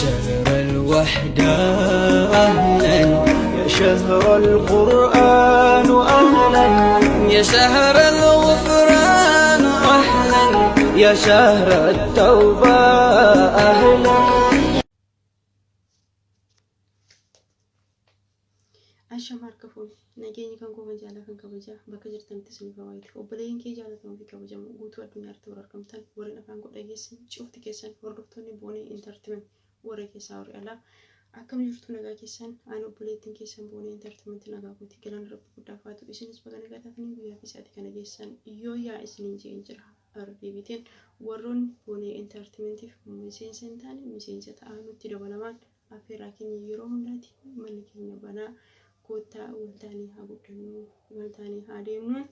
شهر الوحدة أهلا يا شهر القرآن أهلا يا شهر الغفران أهلا يا شهر التوبة أهلا. أشمار كفول نجيني كان قوم جالا كان كبجا بكجر تنتسني فوايد وبلين كي جالا تون في كبجا قوتو الدنيا تورر كمتن ورنا كان قد أجلسن شوفت كيسن وردفتوني بوني انترتمن ورا كيساور ألا أكم جرتو نجا كيسن أنا بليتين كيسن بوني انترتمن نجا كوتي كلان رب كدافاتو إسني سبعة نجا تفني بيا في ساعتي كان جيسن يا إسني جينجرها أردي بيتين ورون بوني انترتمن تف مسين سنتاني مسين ستانو تدوبلمان أفراكين يروم ناتي ملكين بنا كوتا ولتاني هابوكنو ولتاني هاديمون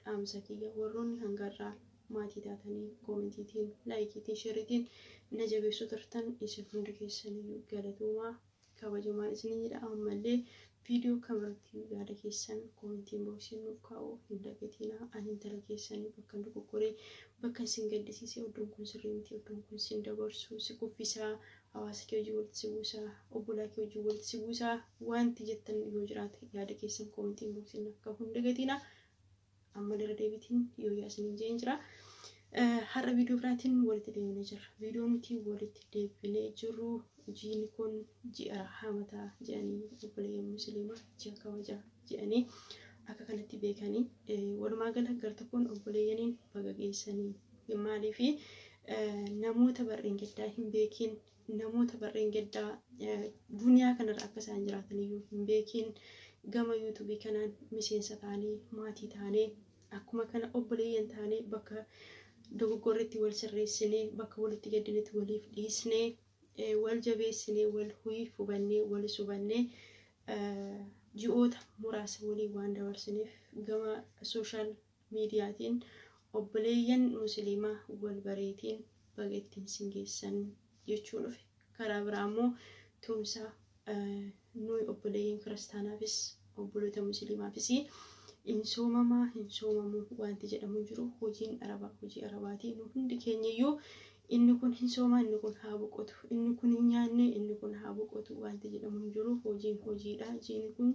أمسكية وروني هنجرا ماتي تاتني كومنتيتين لايكيتين شريتين نجابي سطرتن يسفون ركيسن قالتوما كواجما إسنين أمالي فيديو كامرتي قاعدة كيسن كومنتين بوكسين نوكاو هندقتينا أهين تلقيسن بكن دكوكوري بكن سنجدسيسي ودون كون سريمتي ودون كون سندبرسو سكوفيسا hawaasa kee hojii walitti sibuusaa obbolaa kee hojii walitti sibuusaa wanti jettan yoo jiraate yaada keessan koomentiin boksiin akka hunda gatiina amma dara deebitiin yoo yaasiniin jeen jira har'a viidiyoo biraatiin walitti deemnee jirra viidiyoo nuti walitti deebinee jirru jiini kun ji'a hamataa jedhanii obboleeyyan musliimaa ji'a kabajaa jedhanii akka kanatti beekanii walumaa gala gartokkoon obboleeyyaniin baga geessanii maaliifi namoota barreen gaddaa hin beekin namoota barreen gaddaa duniyaa kanarra akka isaan jiraatan iyyuu hin beekin gama yuutuubii kanaan miseensa taanee maatii taanee akkuma kana obboleeyyan taanee bakka dogoggorreetti wal sirreessinee bakka walitti gaddinetti waliif dhiisnee wal jabeessinee wal hubannee wal subannee ji'oota muraasa walii waan dabarsineef gama sooshaal miidiyaatiin obboleeyyan musliimaa wal bareetiin baga ittiin singeessan jechuun dhufe karaa biraa immoo tumsa nuyi obboleeyyan kiristaanaafis obboloota musliimaafis hin soomamaa hin soomamu wanti jedhamu jiru hojii arabaatii nu hundi keenyayyuu inni kun hin soomaa inni kun haa boqotu inni kun hin nyaanne inni kun haa boqotu wanti jedhamu jiru hojiidha jiini kun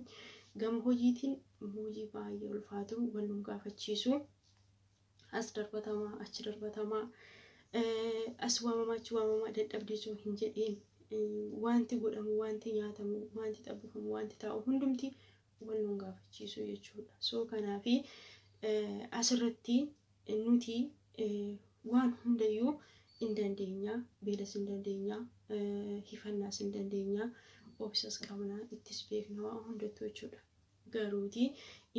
gama hojiitiin hojii baay'ee ulfaatu wal nu gaafachiisu as darbatamaa achi darbatamaa as waamamaa achi waamamaa dadhabdisuu hin jedheen wanti godhamu wanti nyaatamu wanti xabbifamu wanti taa'u hundumti wal nu gaafachiisu jechuudha soo kanaafi asirratti nuti waan hundayyuu hin dandeenya beelas hin dandeenya hifannaas hin dandeenya obsas qabnaa ittis beekna waan hundattuu jechuudha garuuti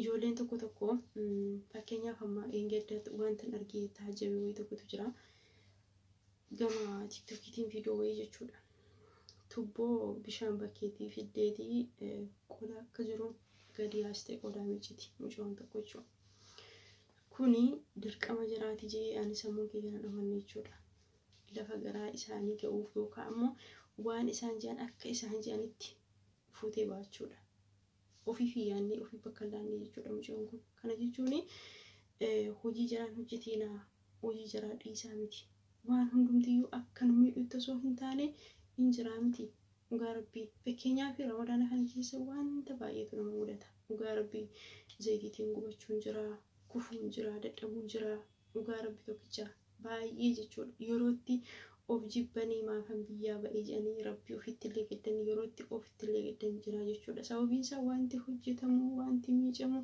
ijoolleen tokko fakkeenyaaf amma eengaddaatti wanta argee taajjabe wayii tokkotu jira gama tiktokiitiin viidiyoo wayii jechuudha tubboo bishaan bakkeetii fiddeetii qodaa akka jiru gadi yaastee qodaa miiciti mucaan tokko jechuudha kuni dirqama jiraati jee ani sammuu keenya dhamanne jechuudha lafa garaa isaanii ga'uuf yookaan ammoo waan isaan jedhan akka isaan jedhanitti fuutee baachuudha ofii fi yaannee ofii bakka laannee jechuudha mucaan kun kana jechuun hojii jaraan hojjeteena hojii jaraa dhiisaa miti waan hundumtiyyuu akka nu miidhutti osoo hin taane hin jiraa miti dhugaa rabbii fakkeenyaaf ramadaana kana keessa wanta baay'eetu nama mudata dhugaa rabbii zayitiitiin gubachuun jira kufuun jira dadhabuun jira dhugaa rabbii tokkicha baay'ee jechuudha yerootti of jibbanii maafan biyyaa ba'ee jedhanii rabbii ofitti illee gaddanii yerootti ofitti illee gaddan jira jechuudha sababiin isaa wanti hojjetamu wanti miicamu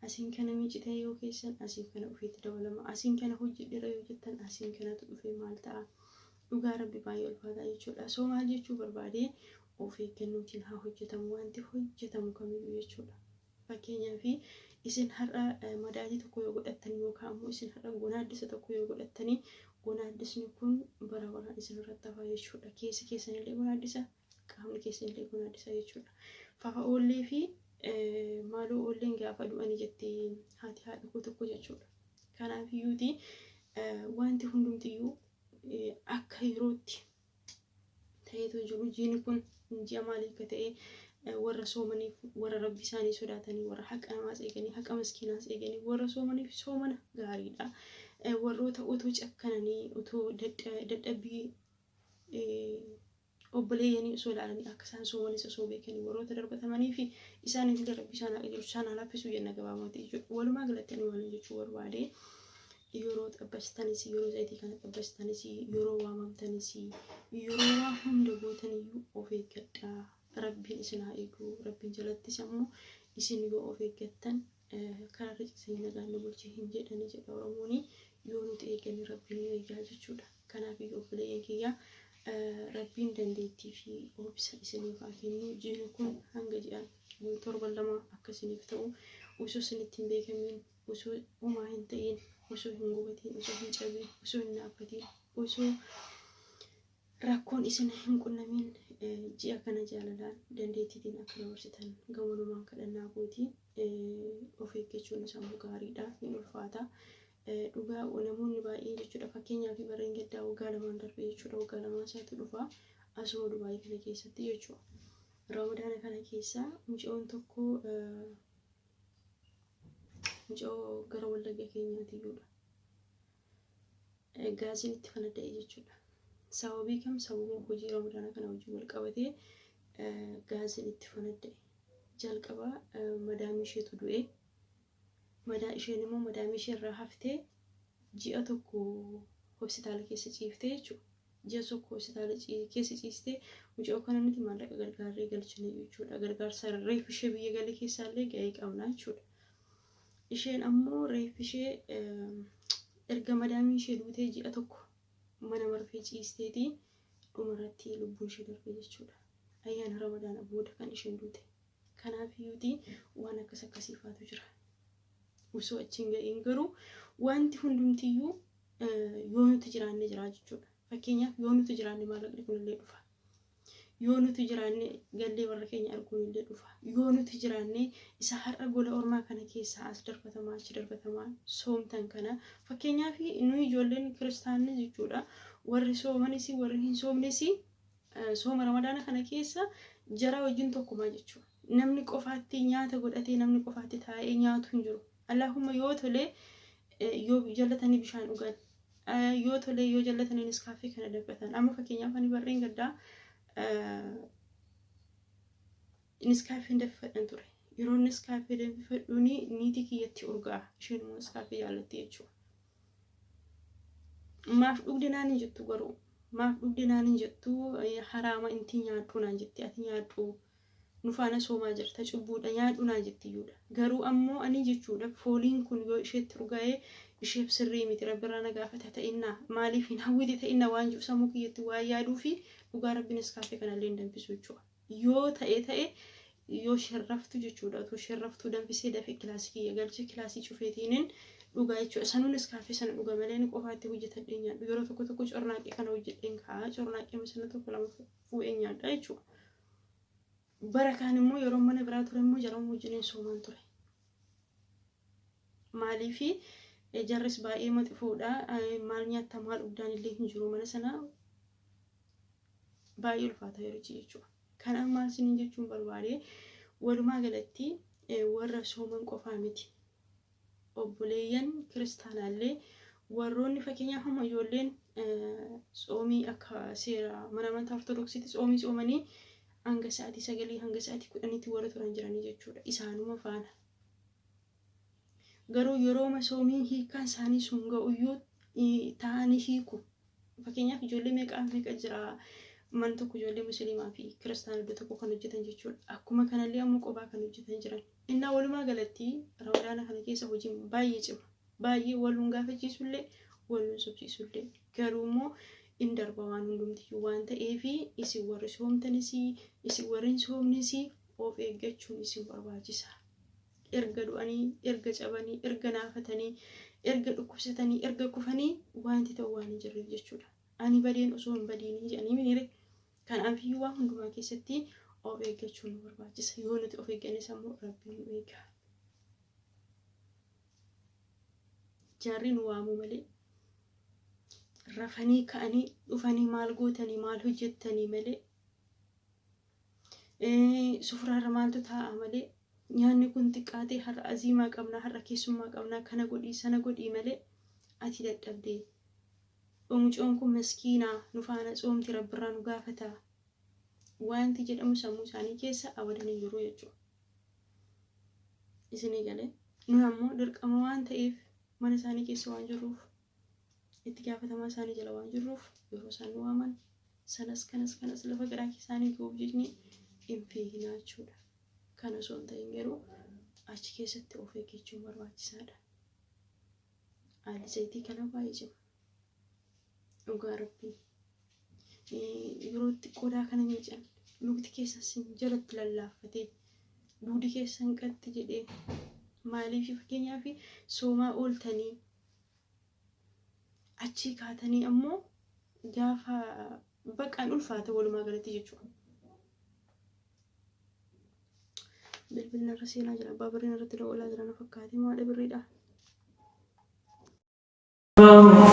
asiin kana miicitee yoo keessan asiin kana ofiitti dabalama asiin kana hojjedheera yoo jettan asiin kanatu dhufee maal ta'a dhugaa rabbii baay'ee ulfaataa jechuudha soo maal jechuu barbaade of eeggannotiin haa hojjetamu wanti hojjetamu kamiyyuu jechuudha fakkeenyaaf isin har'a madaadii tokko yoo godhattan yookaan ammoo isin har'a gonaaddisa tokko yoo godhattanii gonaaddisni kun bara baraan isin irratti hafaa jechuudha keessi keessan illee gonaaddisa qaamni keessan illee gonaaddisa jechuudha fafa oollee fi maaloo oolleen gaafa du'anii jettee haati haadha tokko jechuudha kanaaf iyyuuti wanti hundumtiyyuu akka yerootti ta'eetu jiru jiini kun ji'a maalii akka ta'e warra soomaniif warra rabbi isaanii sodaatanii warra haqa namaas eeganii haqa maskiinaas eeganii warra soomaniif soomana gaariidha warroota otoo cakkananii otoo dadhabbii obboleeyyanii osoo ilaalanii akka isaan soomanis osoo beekanii warroota darbatamanii fi isaaniif illee rabbi isaan laaffisu jenna gabaabumatti jechuudha. Walumaa galatti ani waan jechuu barbaade yeroo xabbashtanis yeroo zayitii kana xabbashtanis yeroo waamamtanis yeroo waa hunda gootaniyyuu of eeggadhaa. Rabbiin isin haa eegu. Rabbiin jalattis ammoo isin yoo of eeggattan karaa riqiksanii nagaan nu bulchee hin jedhani jedha Oromooni. Yoo nuti eegganne Rabbiin nu eegaa jechuudha. Kanaaf obboleeyyan kiyyaa Rabbiin dandeettii fi obsa isiniif haa kennu. Jiini kun hanga ji'an torban lama akka isiniif ta'u osoo isinitti hin beekamin osoo uumaa hin ta'in osoo hin gubatiin osoo hin cabin osoo hin dhaabbatiin osoo rakkoon isin hin qunnamin ji'a kana jaalalaan dandeettiitiin akka dabarsitan gammaanumaan kadhannaa kootii of eeggachuun sammuu gaariidha. Hin ulfaata. Dhugaa namoonni baay'een jechuudha fakkeenyaaf barreen gaddaa waggaa lamaan darbe jechuudha waggaa lamaan isaatti dhufa asuma Dubaayii kana keessatti jechuudha. Ramadaana kana keessa mucoon tokko mucoo gara Wallagga keenyaatiyyuudha. Gaasiin itti fanadda'e jechuudha. Sababii kam sababa hojii Ramadaana kana wajjin wal qabatee gaasiin itti fanadda'e. Jalqaba madaamii isheetu du'e. Madaa isheen immoo madaamii ishee irraa haftee ji'a tokko hospitaala keessa ciiftee jechuudha. Ji'a tokko hospitaala keessa ciistee mucoo kana nuti maallaqa gargaarree galchine jechuudha. Gargaarsa reef ishee biyya galee keessaallee ga'ee qabna jechuudha. Isheen ammoo reef ishee erga madaamii ishee duutee ji'a tokko mana marfee ciisteetii dhumarratti lubbuun ishee darbe jechuudha. Ayyaana Ramadaana booda kan isheen duute. Kanaafiyyuuti waan akkasiifaatu jira. Osoo achiin ga'iin garuu wanti hundumtiyyuu yoo nuti jiraanne jira jechuudha. Fakkeenyaaf yoo nuti jiraanne maallaqni kunillee dhufa. Yoo nuti jiraanne gallee warra keenya arguun illee dhufa. Yoo nuti jiraanne isa har'a gola ormaa kana keessaa as darbatamaa achi darbatamaa soomtan kana fakkeenyaaf nuyi ijoolleen kiristaanni jechuudha. Warri soomanis warri hin soomnes sooma Ramadaana kana keessa jara wajjin tokkumaa jechuudha. Namni qofaatti nyaata godhatee namni qofaatti taa'ee nyaatu hin jiru. Allahumma yoo tole yoo jallatanii bishaan dhugan yoo tole yoo jallatanii niskaaffee kana dabbatan amma fakkeenyaaf ani barreen gaddaa niskaaffee dabbatan ture yeroo niskaaffee dabbifadhuuni niitii kiyyatti urgaa isheen immoo niskaaffee jaallatti jechuudha. Maaf dhugde naan hin jettu garuu maaf dhugde naan hin jettu haraama inti nyaadhu naan jetti ati nyaadhu. Nufaana soomaa jirta cubbuudha nyaadhu naan jettiyyuudha. Garuu ammoo ani jechuudha fooliin kun yoo isheetti dhugaa'ee isheef sirrii miti rabbirraa na gaafata ta'innaa maaliif hin hawwiti ta'innaa waan jiru sammuu kiyyatti waa yaaduu fi dhugaa rabbiin niskaaffee kanallee hin danfisu jechuudha. Yoo ta'e yoo sharraftu jechuudha otoo sharraftuu danfisee dafee kilaasii kiyya galchee kilaasii cufeetiinin dhugaa jechuudha. Sanuu niskaaffee sana dhuga malee ni qofaatti hojjetadhee nyaadhu. Yeroo tokko cornaaqee kana hojjedheen ka'aa cornaaqee sana tokko lama fuudhee nyaadha jechuudha. Barakaan immoo yeroo mana biraa ture immoo jaroom wajjin soomaan ture. Maaliifi jarris baay'ee maxifoodha. Maal nyaata maal dhugdaan illee hin jiru mana sana baay'ee ulfaata yerichi jechuudha. Kanaaf maal sinin jechuun barbaade walumaa galatti warra sooman qofaa miti. Obboleeyyan kiristaanaallee warroonni fakkeenyaaf hamma ijoolleen soomii akka seera mana amantaa ortodoksiitti soomii soomanii hanga sa'aatii 9 hanga sa'aatii 10tti warra turan jiranii jechuudha. Isaanuma faana. Garuu yeroo masoomii hiikaan isaanii sun ga'uyyuu ta'anii hiiku. Fakkeenyaaf ijoollee meeqa jira man tokko ijoollee musliimaa fi kiristaana iddoo tokko kan hojjetan jechuudha. Akkuma kanallee ammoo qophaa kan hojjetan jiran. Innaa walumaa galatti Ramadaana kana keessa hojiin baay'ee cima. Baay'ee waluun gaafachiisullee waluun sobsiisullee. Garuu immoo in darba waan hundumtiyyuu waan ta'eef isin warri soomtanis isin warri hin soomnes of eeggachuun isin barbaachisa. Erga du'anii erga cabanii erga naafatanii erga dhukkubsatanii erga kufanii wanti ta'u waan hin jirreef jechuudha. Ani badeen osoo hin badiinii jedhanii minire kanaafiyyuu waan hundumaa keessatti of eeggachuun nu barbaachisa. Yoo nuti of eeggannes ammoo Rabbiin nu eega. Jaarri nu waamu malee rafanii ka'anii dhufanii maal gootanii maal hojjettanii malee sufuraarra maaltu taa'a malee nyaanni kun xiqqaatee har'a aziimaa qabnaa har'a keessummaa qabnaa kana godhii sana godhii malee ati dadhabdee mucoon kun maskiinaa nu faana tsoomti rabbirraa nu gaafata wanti jedhamu sammuu isaanii keessa abadanii jiru jechuudha. Isinii galee nu ammoo dirqama waan ta'eef mana isaanii keessa waan jirruuf itti gaafatamaa isaanii jala waan jirruuf yeroo isaan nu waaman kanas lafa garaa isaanii ga'uuf jechni hin fiiginaa jechuudha. Kana osoo hin ta'in garuu achi keessatti of eeggachuun barbaachisaadha. Haalli zayitii kana baay'ee jira. Dhugaa rabbii. Yeroo itti qodaa kana miican lukti keessan jalatti lallaaffatee duudi keessan qatti jedhee maaliif fakkeenyaaf soomaa ooltanii achi kaatanii ammoo gaafa baqaan ulfaata walumaa galatti jechuudha. Bilbilli irra seenaa jira. Abbaa birriin irratti dawwalaa jira na fakkaate maadha birriidha.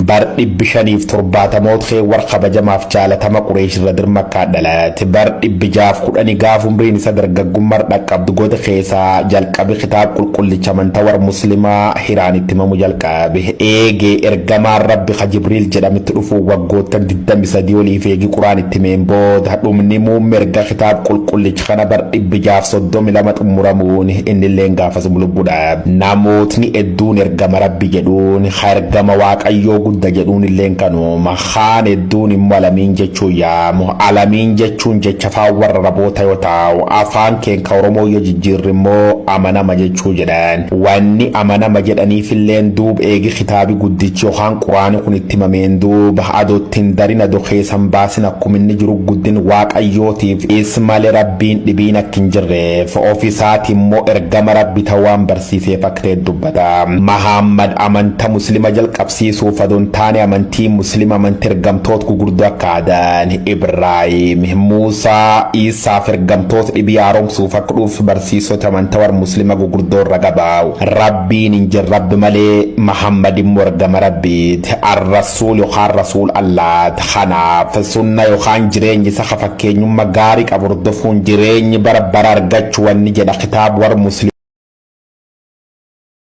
bar 570 warqaba jamaaf jaalatama Qureesh irra dirmakkaa dhalaate bar 610 gaaf umriin isa dargaggummaa dhaqqabdu goota keessaa jalqabe kitaab qulqullicha amantawar muslimaa hiraanitti mamu jalqabe eegee ergamaan rabbi Jibriil jedhamitti dhufu waggoottan 23 oliif eegi quraanitti meembooda dhumni muumerga kitaab qulqullicha kana bar 632 xumuramuun innillee gaafas bulubbuudha. Namootni hedduun ergama rabbi jedhuun ergama waaqayyoo gudda jedhuun illeen kanuma kaan hedduun immoo alamiin jechuu yaamu alamiin jechuun jecha afaan warra raboota yoo ta'u afaan keenya Oromoo yoo jijjiirri immoo amanama jechuu jedhan wanni amanama jedhaniif illeen duub eegi kitaabi guddichi yookaan quraani kun itti mameen duub adoottiin darina dokeessan baasin akkuma inni jiru guddin waaqayyootiif ismalee rabbiin dhibiin akka hin jirreef ofiisaati immoo ergama rabbi ta'uun barsiisee fakkatee dubbata. Muhammad amanta muslima jalqabsiisuuf adoon taane amantii muslima amantii ergamtoota gurguddoo akka aadaan Ibraahim Muusaa Isaaf ergamtoota dhibii haaromsuuf akka dhuuf barsiisota amanta war muslima gurguddoo irra gabaa'u rabbiin hin jirre rabbi malee Muhammad immoo ergama rabbiiti ar-rasuul yookaan rasuul Allah kanaaf sunna yookaan jireenyi isa fakkeenyummaa gaarii qabu hordofuun jireenyi bara bara argachuu wanni jedha kitaaba war muslim